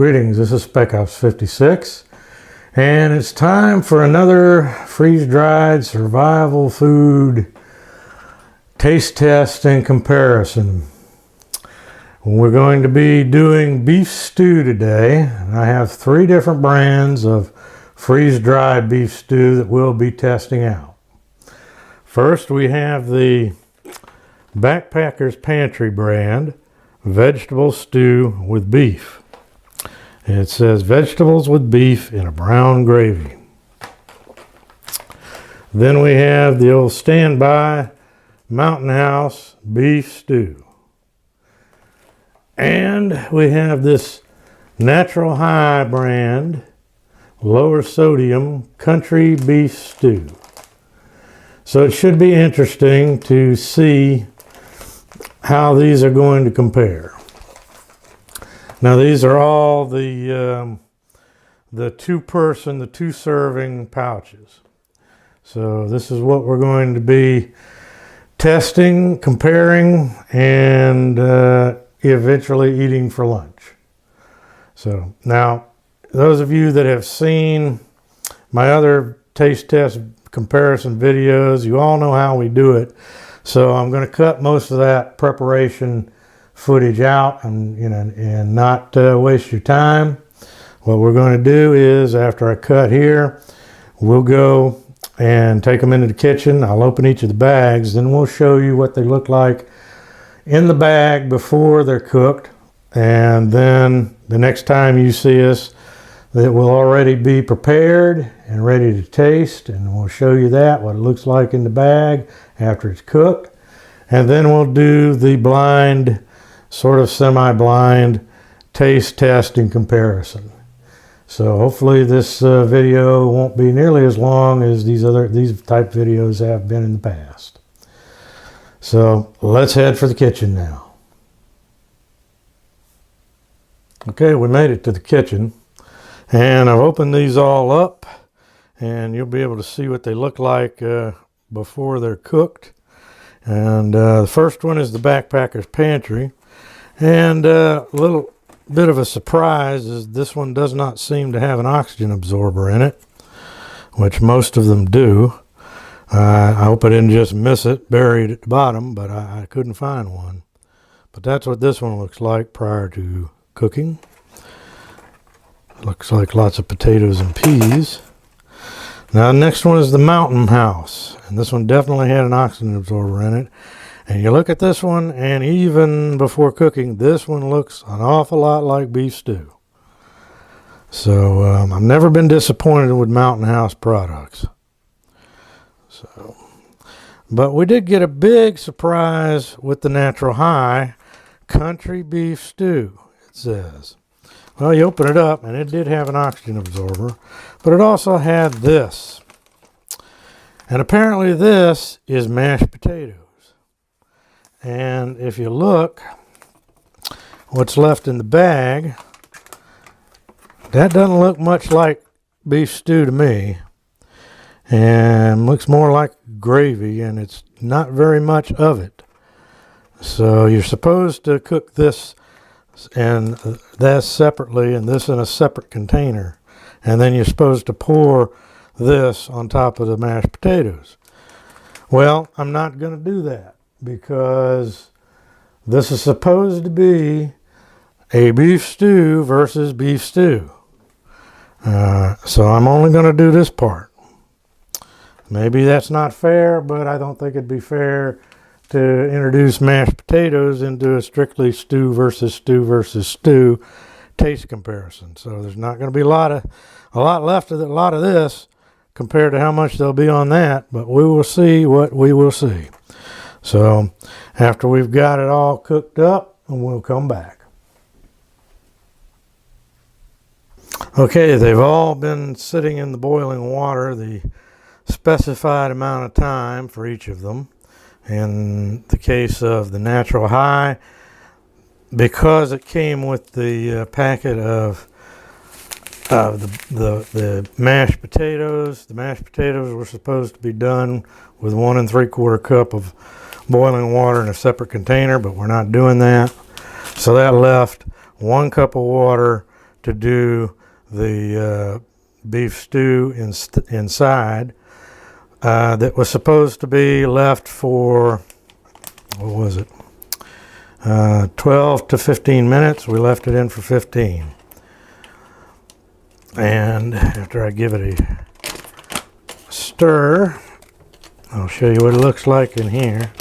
Greetings, this is Spec Ops 56, and it's time for another freeze-dried survival food taste test and comparison. We're going to be doing beef stew today. I have 3 different brands of freeze-dried beef stew that we'll be testing out. First, we have the Backpacker's Pantry brand vegetable stew with beef. It says vegetables with beef in a brown gravy. Then we have the old standby Mountain House beef stew. And we have this Natural High brand lower sodium country beef stew. So it should be interesting to see how these are going to compare. Now these are all the 2-serving pouches. So this is what we're going to be testing, comparing, and eventually eating for lunch. So now, those of you that have seen my other taste test comparison videos, you all know how we do it. So I'm going to cut most of that preparation footage out and not waste your time. What we're going to do is, after I cut here, we'll go and take them into the kitchen. I'll open each of the bags, then we'll show you what they look like in the bag before they're cooked. And then the next time you see us, it will already be prepared and ready to taste, and we'll show you that, what it looks like in the bag after it's cooked. And then we'll do the blind, sort of semi-blind taste test and comparison. So hopefully this video won't be nearly as long as these type videos have been in the past. So let's head for the kitchen now. Okay, we made it to the kitchen, and I've opened these all up, and you'll be able to see what they look like before they're cooked. And the first one is the Backpacker's Pantry. And a little bit of a surprise is this one does not seem to have an oxygen absorber in it, which most of them do. I hope I didn't just miss it buried at the bottom, but I couldn't find one. But that's what this one looks like prior to cooking. It looks like lots of potatoes and peas. Now the next one is the Mountain House, and this one definitely had an oxygen absorber in it. And you look at this one, and even before cooking, this one looks an awful lot like beef stew. So I've never been disappointed with Mountain House products. So, but we did get a big surprise with the Natural High country beef stew, it says. Well, you open it up, and it did have an oxygen absorber, but it also had this. And apparently this is mashed potatoes. And if you look, what's left in the bag, that doesn't look much like beef stew to me. And looks more like gravy, and it's not very much of it. So you're supposed to cook this and that separately, and this in a separate container. And then you're supposed to pour this on top of the mashed potatoes. Well, I'm not going to do that, because this is supposed to be a beef stew versus beef stew. So I'm only going to do this part. Maybe that's not fair, but I don't think it'd be fair to introduce mashed potatoes into a strictly stew versus stew taste comparison. So there's not going to be a lot left of a lot of this compared to how much there'll be on that, but we will see what we will see. So after we've got it all cooked up, we'll come back. Okay, they've all been sitting in the boiling water the specified amount of time for each of them. In the case of the Natural High, because it came with the packet of the mashed potatoes, the mashed potatoes were supposed to be done with 1 3/4 cup of boiling water in a separate container, but we're not doing that. So that left 1 cup of water, to do the beef stew inside that was supposed to be left for, what was it, 12 to 15 minutes. We left it in for 15. And after I give it a stir, I'll show you what it looks like in here.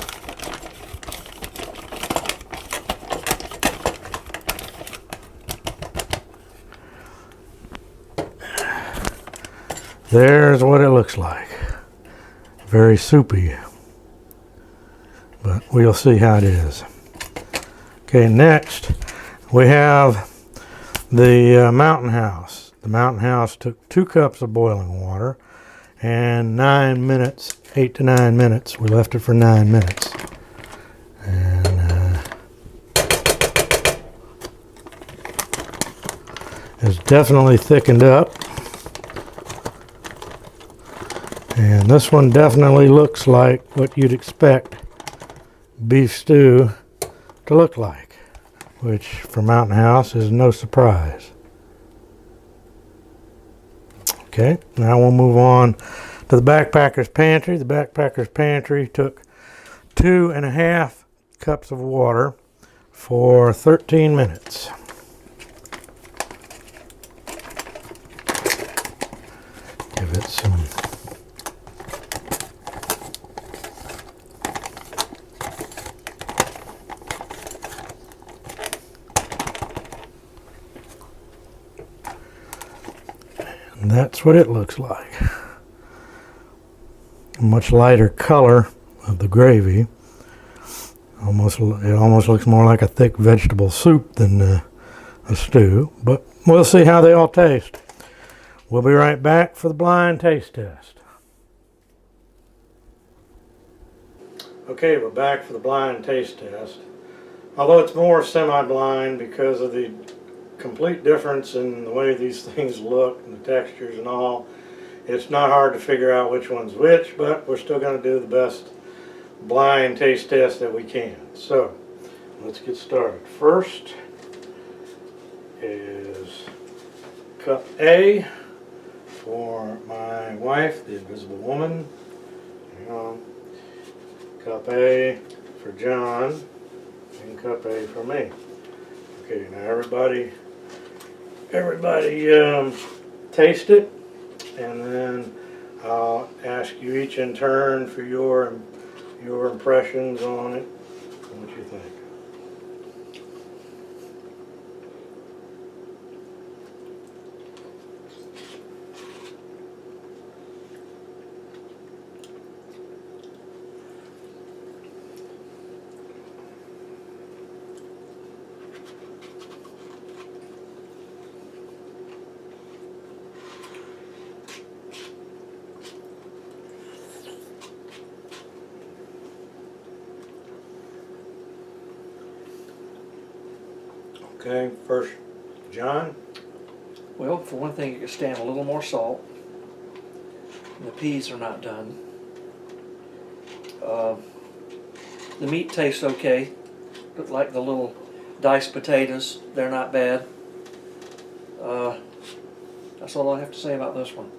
There's what it looks like. Very soupy, but we'll see how it is. Okay, next we have the Mountain House. The Mountain House took 2 cups of boiling water and 9 minutes, 8 to 9 minutes. We left it for 9 minutes. And it's definitely thickened up. And this one definitely looks like what you'd expect beef stew to look like, which for Mountain House is no surprise. Okay, now we'll move on to the Backpacker's Pantry. The Backpacker's Pantry took 2.5 cups of water for 13 minutes. Give it some and that's what it looks like. A much lighter color of the gravy. It almost looks more like a thick vegetable soup than a stew, but we'll see how they all taste. We'll be right back for the blind taste test. Okay, we're back for the blind taste test. Although it's more semi-blind because of the complete difference in the way these things look and the textures and all, it's not hard to figure out which one's which, but we're still going to do the best blind taste test that we can. So let's get started. First is cup A for my wife, the Invisible Woman. Hang on. Cup A for John, and cup A for me. Okay, now everybody taste it, and then I'll ask you each in turn for your impressions on it and what you think. Okay, first, John. Well, for one thing, it could stand a little more salt. And the peas are not done. The meat tastes okay. Look like the little diced potatoes. They're not bad. That's all I have to say about this one.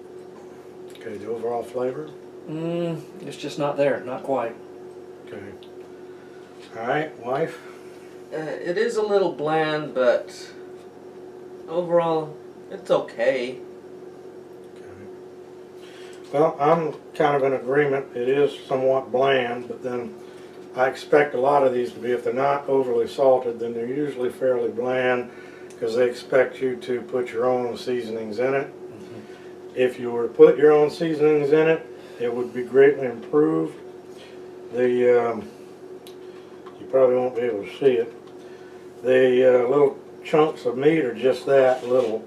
Okay, the overall flavor? It's just not there. Not quite. Okay. All right, wife? It is a little bland, but overall, it's okay. Okay. Well, I'm kind of in agreement. It is somewhat bland, but then I expect a lot of these to be, if they're not overly salted, then they're usually fairly bland because they expect you to put your own seasonings in it. If you were to put your own seasonings in it, it would be greatly improved. You probably won't be able to see it. The little chunks of meat are just that little,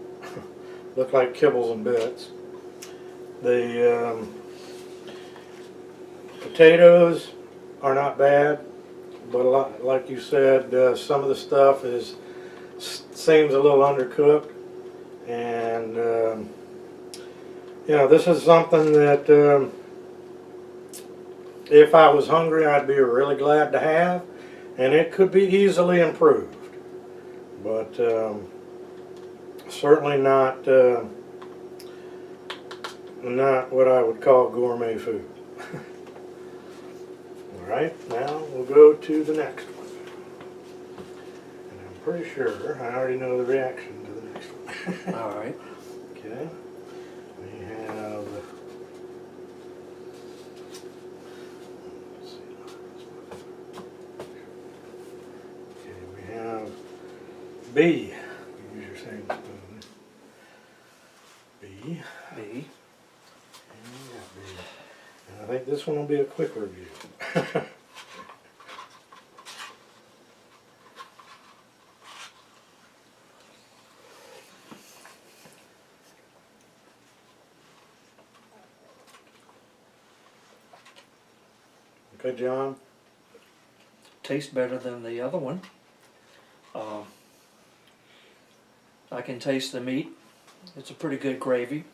look like kibbles and bits. The potatoes are not bad, but like you said, some of the stuff seems a little undercooked, and you know, this is something that if I was hungry, I'd be really glad to have, and it could be easily improved. But certainly not not what I would call gourmet food. All right, now we'll go to the next one. And I'm pretty sure I already know the reaction to the next one. All right. Okay, we have, let's see, okay, we have B. Use your same spoon. B. B. And we got B. And I think this one will be a quick review. Okay, John. Tastes better than the other one. I can taste the meat. It's a pretty good gravy.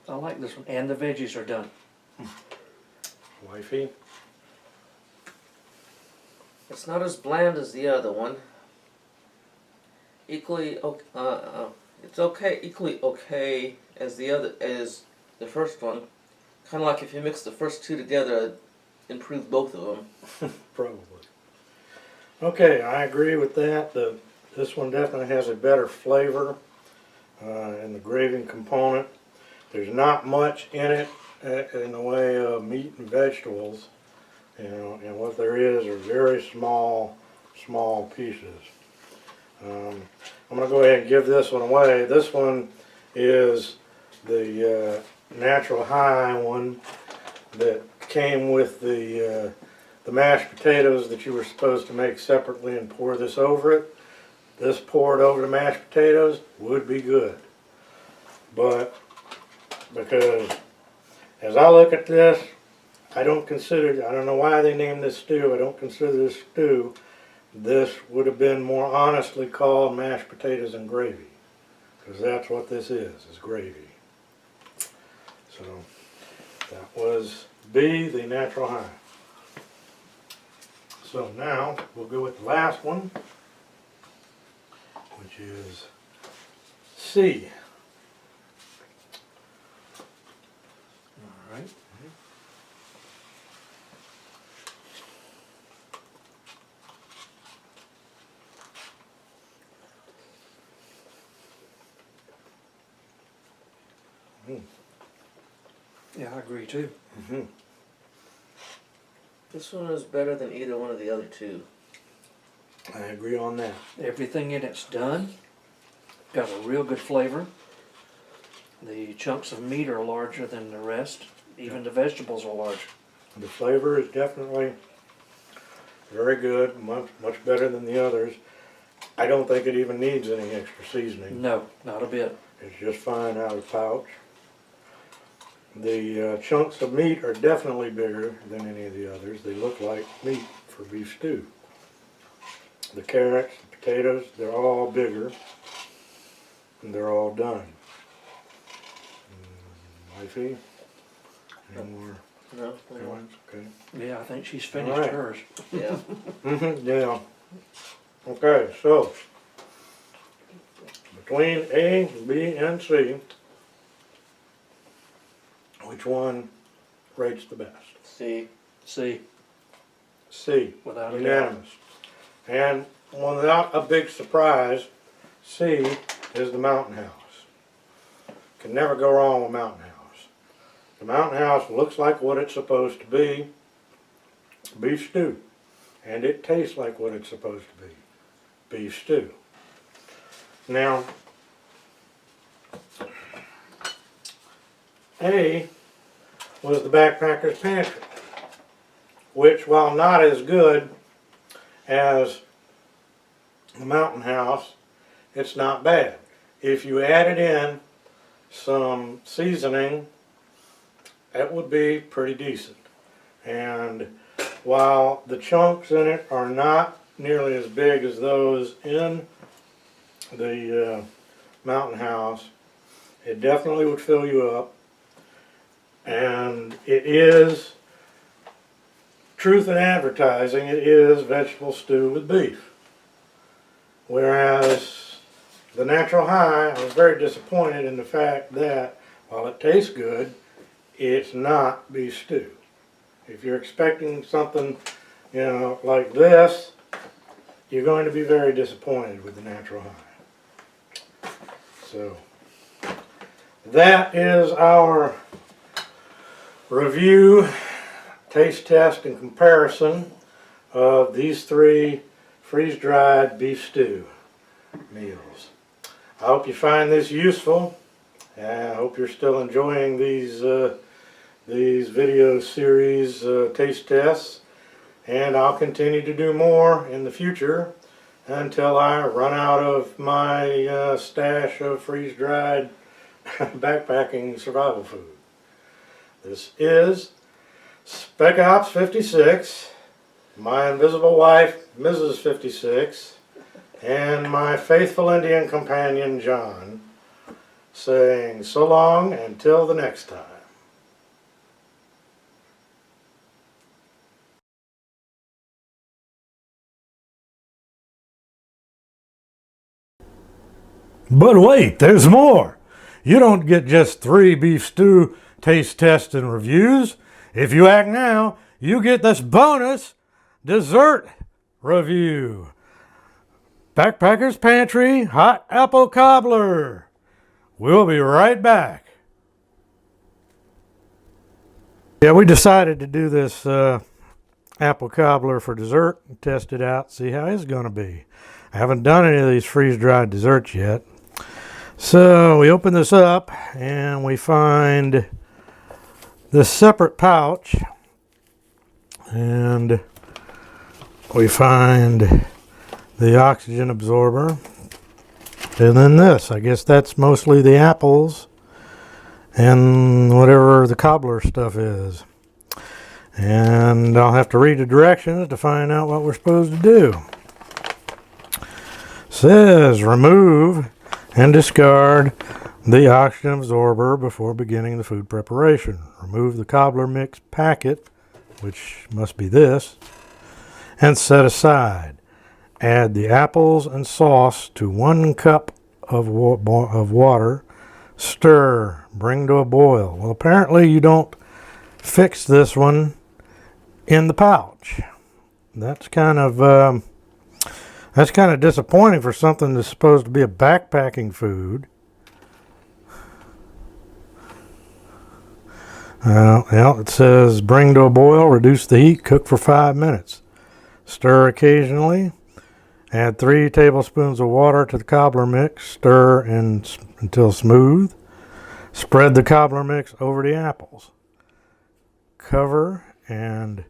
I like this one, and the veggies are done. Wifey. It's not as bland as the other one. It's okay, equally okay as the first one. Kind of like if you mix the first two together, improve both of them. Probably. Okay, I agree with that. This one definitely has a better flavor in the gravy component. There's not much in it in the way of meat and vegetables, you know, and what there is are very small pieces. I'm going to go ahead and give this one away. This one is the natural high one that came with the mashed potatoes that you were supposed to make separately and pour this over it. This poured over the mashed potatoes would be good. But because as I look at this, I don't know why they named this stew, I don't consider this stew. This would have been more honestly called mashed potatoes and gravy. Because that's what this is gravy. So that was B, the natural high. So now we'll go with the last one, which is C. All right. Yeah, I agree too. Mm-hmm. This one is better than either one of the other two. I agree on that. Everything in it's done. Got a real good flavor. The chunks of meat are larger than the rest. Even the vegetables are large. The flavor is definitely very good, much better than the others. I don't think it even needs any extra seasoning. No, not a bit. It's just fine out of the pouch. The chunks of meat are definitely bigger than any of the others. They look like meat for beef stew. The carrots, the potatoes, they're all bigger, and they're all done. Wifey, any more No? comments? Okay. Yeah, I think she's finished All right. hers. Yeah. Yeah. Okay, so between A, B, and C, which one rates the best? See. See, C, without a doubt. unanimous. And without a big surprise, C is the Mountain House. Can never go wrong with Mountain House. The Mountain House looks like what it's supposed to be, beef stew. And it tastes like what it's supposed to be, beef stew. Now, A was the Backpacker's Pantry, which, while not as good as the Mountain House, it's not bad. If you added in some seasoning, it would be pretty decent. And while the chunks in it are not nearly as big as those in the Mountain House, it definitely would fill you up. And it is, truth in advertising, it is vegetable stew with beef. Whereas the Natural High, I was very disappointed in the fact that while it tastes good, it's not beef stew. If you're expecting something, like this, you're going to be very disappointed with the Natural High. So, that is our review, taste test, and comparison of these 3 freeze-dried beef stew meals. I hope you find this useful, and I hope you're still enjoying these video series taste tests, and I'll continue to do more in the future until I run out of my stash of freeze-dried backpacking survival food. This is Spec Ops 56, my invisible wife, Mrs. 56, and my faithful Indian companion, John, saying so long until the next time. But wait, there's more. You don't get just 3 beef stew taste tests and reviews. If you act now, you get this bonus dessert review. Backpacker's Pantry Hot Apple Cobbler. We'll be right back. Yeah, we decided to do this apple cobbler for dessert and test it out, see how it's going to be. I haven't done any of these freeze-dried desserts yet. So we open this up and we find this separate pouch, and we find the oxygen absorber, and then this. I guess that's mostly the apples and whatever the cobbler stuff is. And I'll have to read the directions to find out what we're supposed to do. It says remove and discard the oxygen absorber before beginning the food preparation. Remove the cobbler mix packet, which must be this, and set aside. Add the apples and sauce to 1 cup of water. Stir. Bring to a boil. Well, apparently you don't fix this one in the pouch. That's kind of disappointing for something that's supposed to be a backpacking food. Well, it says bring to a boil, reduce the heat, cook for 5 minutes. Stir occasionally. Add 3 tablespoons of water to the cobbler mix. Stir until smooth. Spread the cobbler mix over the apples. Cover and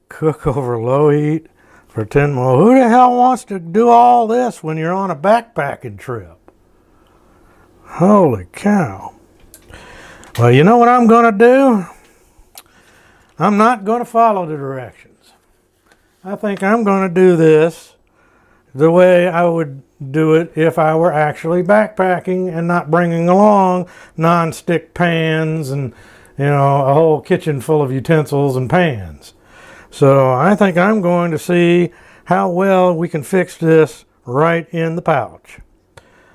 cook over low heat for 10 minutes. Well, who the hell wants to do all this when you're on a backpacking trip? Holy cow. Well, you know what I'm going to do? I'm not going to follow the directions. I think I'm going to do this the way I would do it if I were actually backpacking and not bringing along non-stick pans and, a whole kitchen full of utensils and pans. So I think I'm going to see how well we can fix this right in the pouch.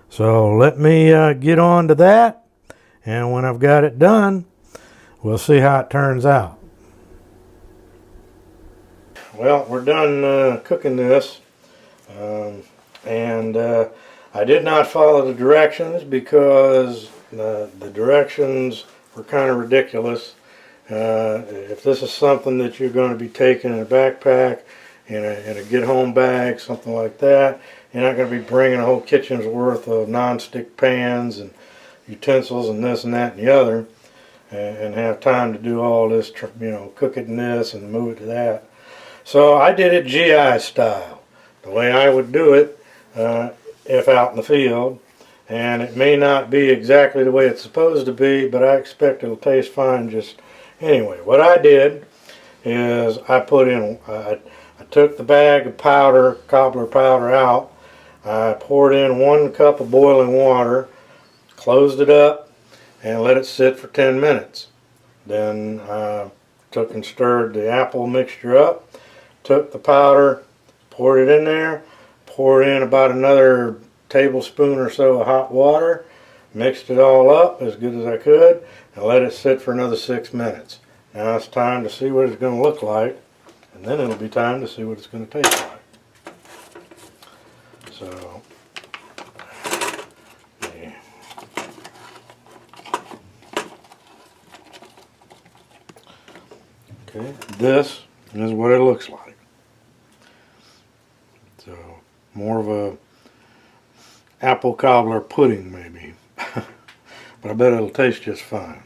So let me get on to that. And when I've got it done, we'll see how it turns out. Well, we're done cooking this. And I did not follow the directions because the directions were kind of ridiculous. If this is something that you're going to be taking in a backpack, in a get-home bag, something like that, you're not going to be bringing a whole kitchen's worth of non-stick pans and utensils and this and that and the other, and have time to do all this, cook it in this and move it to that. So I did it GI style, the way I would do it if out in the field. And it may not be exactly the way it's supposed to be, but I expect it'll taste fine just anyway. What I did is I took the bag of powder, cobbler powder out. I poured in 1 cup of boiling water, closed it up, and let it sit for 10 minutes. Then I took and stirred the apple mixture up, took the powder, poured it in there, poured in about another tablespoon or so of hot water, mixed it all up as good as I could, and let it sit for another 6 minutes. Now it's time to see what it's going to look like, and then it'll be time to see what it's going to taste like. So, yeah. Okay, this is what it looks like. So, more of a apple cobbler pudding maybe, but I bet it'll taste just fine.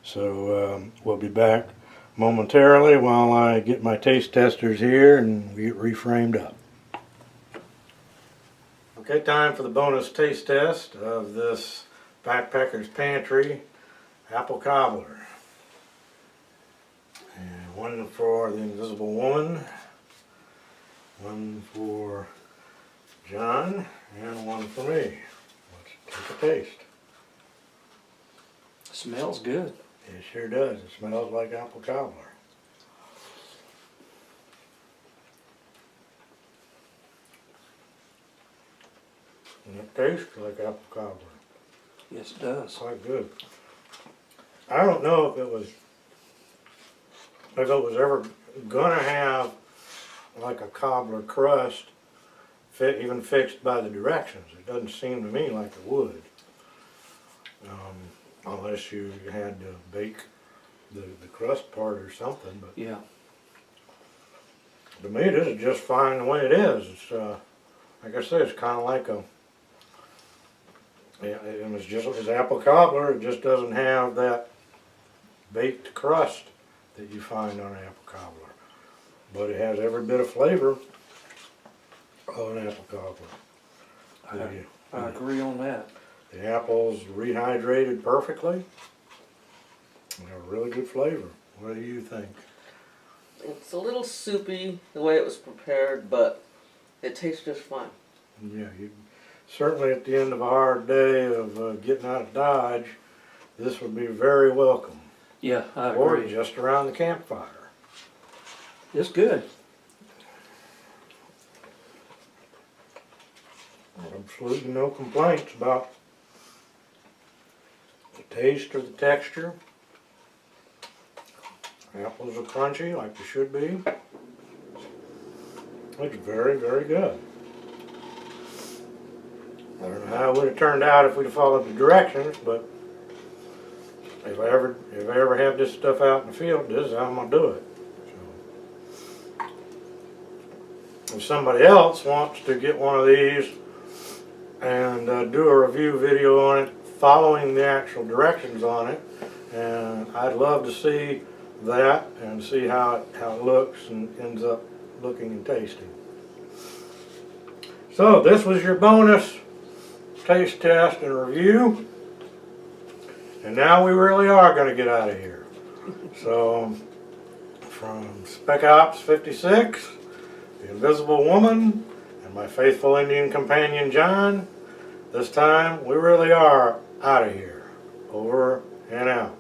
So we'll be back momentarily while I get my taste testers here and get reframed up. Okay, time for the bonus taste test of this Backpacker's Pantry apple cobbler. And one for the Invisible Woman, one for John, and one for me. Let's take a taste. Smells good. It sure does. It smells like apple cobbler. And it tastes like apple cobbler. Yes, it does. Quite good. I don't know if it was ever gonna have like a cobbler crust even fixed by the directions. It doesn't seem to me like it would. Unless you had to bake the crust part or something. But Yeah. to me, this is just fine the way it is. It's like I said, it's kind of like a. It was just as apple cobbler. It just doesn't have that baked crust that you find on apple cobbler, but it has every bit of flavor of an apple cobbler. I agree on that. The apples rehydrated perfectly. They have a really good flavor. What do you think? It's a little soupy the way it was prepared, but it tastes just fine. Yeah, certainly at the end of a hard day of getting out of Dodge, this would be very welcome. Yeah, I Or agree. just around the campfire. It's good. Absolutely no complaints about the taste or the texture. Apples are crunchy like they should be. It's very, very good. I don't know how it would have turned out if we'd have followed the directions, but if I ever have this stuff out in the field, this is how I'm gonna do it. So, if somebody else wants to get one of these and do a review video on it, following the actual directions on it, and I'd love to see that and see how it looks and ends up looking and tasting. So this was your bonus taste test and review, and now we really are going to get out of here. So from Spec Ops 56, the Invisible Woman, and my faithful Indian companion John, this time we really are out of here. Over and out.